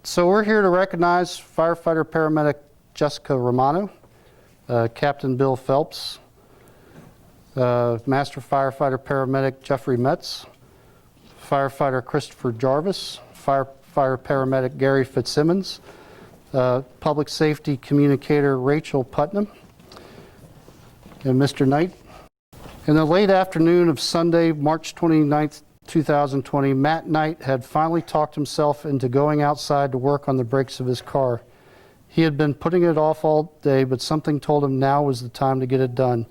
So we're here to recognize firefighter paramedic Jessica Romano, Captain Bill Phelps, Master Firefighter Paramedic Jeffrey Metz, Firefighter Christopher Jarvis, Firefighter Paramedic Gary Fitzsimmons, Public Safety Communicator Rachel Putnam, and Mr. Knight. In the late afternoon of Sunday, March 29th, 2020, Matt Knight had finally talked himself into going outside to work on the brakes of his car. He had been putting it off all day, but something told him now was the time to get it done.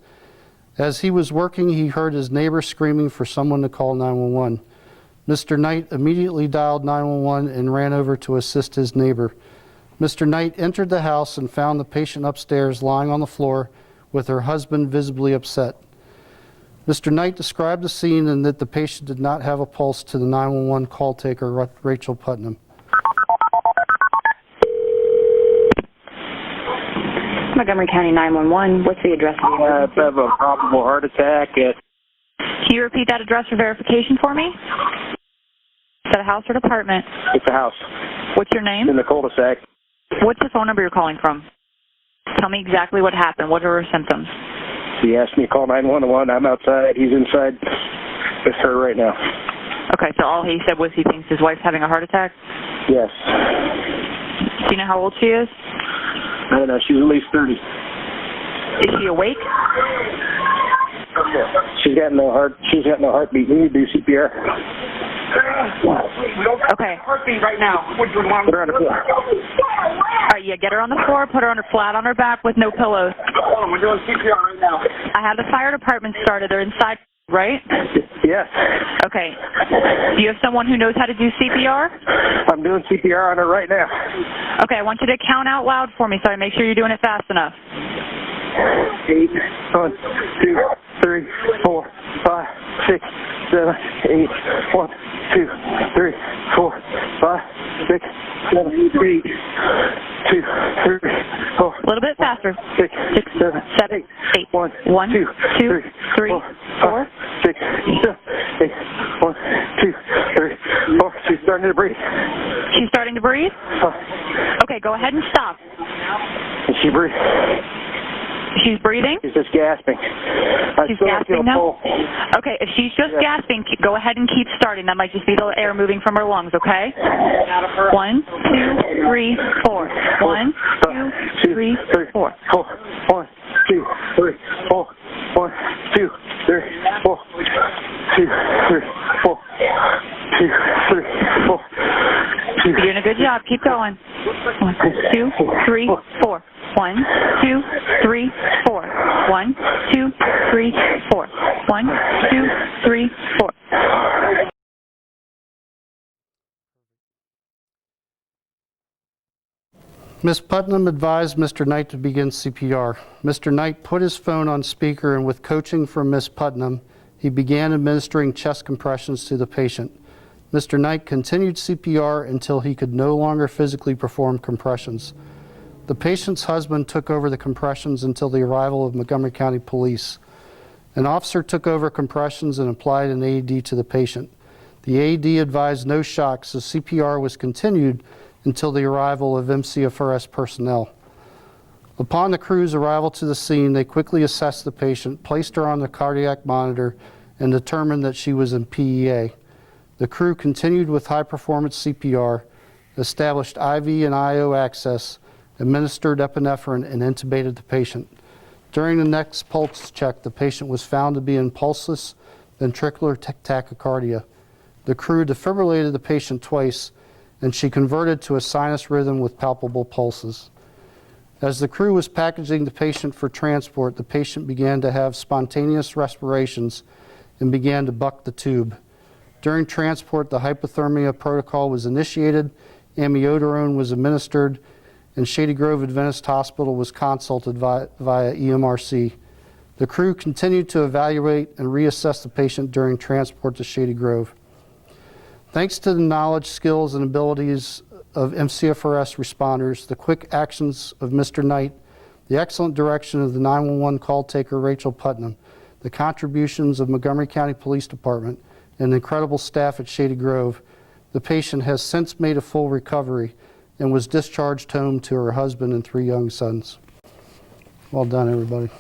As he was working, he heard his neighbor screaming for someone to call 911. Mr. Knight immediately dialed 911 and ran over to assist his neighbor. Mr. Knight entered the house and found the patient upstairs lying on the floor with her husband visibly upset. Mr. Knight described the scene and that the patient did not have a pulse to the 911 call taker, Rachel Putnam. Montgomery County 911, what's the address of the emergency? I have a probable heart attack at... Can you repeat that address for verification for me? Is that a house or department? It's a house. What's your name? In the cul-de-sac. What's the phone number you're calling from? Tell me exactly what happened. What are her symptoms? He asked me to call 911. I'm outside. He's inside with her right now. Okay, so all he said was he thinks his wife's having a heart attack? Yes. Do you know how old she is? I don't know. She's at least 30. Is she awake? She's got no heartbeat. We need to do CPR. Okay. Heartbeat right now. Put her on the floor. All right, yeah, get her on the floor, put her flat on her back with no pillows. Hold on, we're doing CPR right now. I have the fire department started. They're inside, right? Yes. Okay. Do you have someone who knows how to do CPR? I'm doing CPR on her right now. Okay, I want you to count out loud for me so I make sure you're doing it fast enough. 8, 1, 2, 3, 4, 5, 6, 7, 8, 1, 2, 3, 4, 5, 6, 7, 8, 2, 3, 4. A little bit faster. 6, 7, 8, 1, 2, 3, 4, 6, 7, 8, 1, 2, 3, 4. She's starting to breathe. She's starting to breathe? Okay, go ahead and stop. And she breathes. She's breathing? She's just gasping. She's gasping now? Okay, if she's just gasping, go ahead and keep starting. That might just be the air moving from her lungs, okay? 1, 2, 3, 4. 1, 2, 3, 4. 1, 2, 3, 4. 1, 2, 3, 4. 2, 3, 4. 2, 3, 4. You're doing a good job. Keep going. 1, 2, 3, 4. 1, 2, 3, 4. 1, 2, 3, 4. 1, 2, 3, 4. Ms. Putnam advised Mr. Knight to begin CPR. Mr. Knight put his phone on speaker, and with coaching from Ms. Putnam, he began administering chest compressions to the patient. Mr. Knight continued CPR until he could no longer physically perform compressions. The patient's husband took over the compressions until the arrival of Montgomery County Police. An officer took over compressions and applied an AED to the patient. The AED advised no shock, so CPR was continued until the arrival of MCFRS personnel. Upon the crew's arrival to the scene, they quickly assessed the patient, placed her on the cardiac monitor, and determined that she was in PEA. The crew continued with high-performance CPR, established IV and IO access, administered epinephrine, and intubated the patient. During the next pulse check, the patient was found to be in pulseless ventricular tachycardia. The crew defibrillated the patient twice, and she converted to a sinus rhythm with palpable pulses. As the crew was packaging the patient for transport, the patient began to have spontaneous respirations and began to buck the tube. During transport, the hypothermia protocol was initiated, amiodarone was administered, and Shady Grove Adventist Hospital was consulted via EMRC. The crew continued to evaluate and reassess the patient during transport to Shady Grove. Thanks to the knowledge, skills, and abilities of MCFRS responders, the quick actions of Mr. Knight, the excellent direction of the 911 call taker Rachel Putnam, the contributions of Montgomery County Police Department, and the incredible staff at Shady Grove, the patient has since made a full recovery and was discharged home to her husband and 3 young sons. Well done, everybody.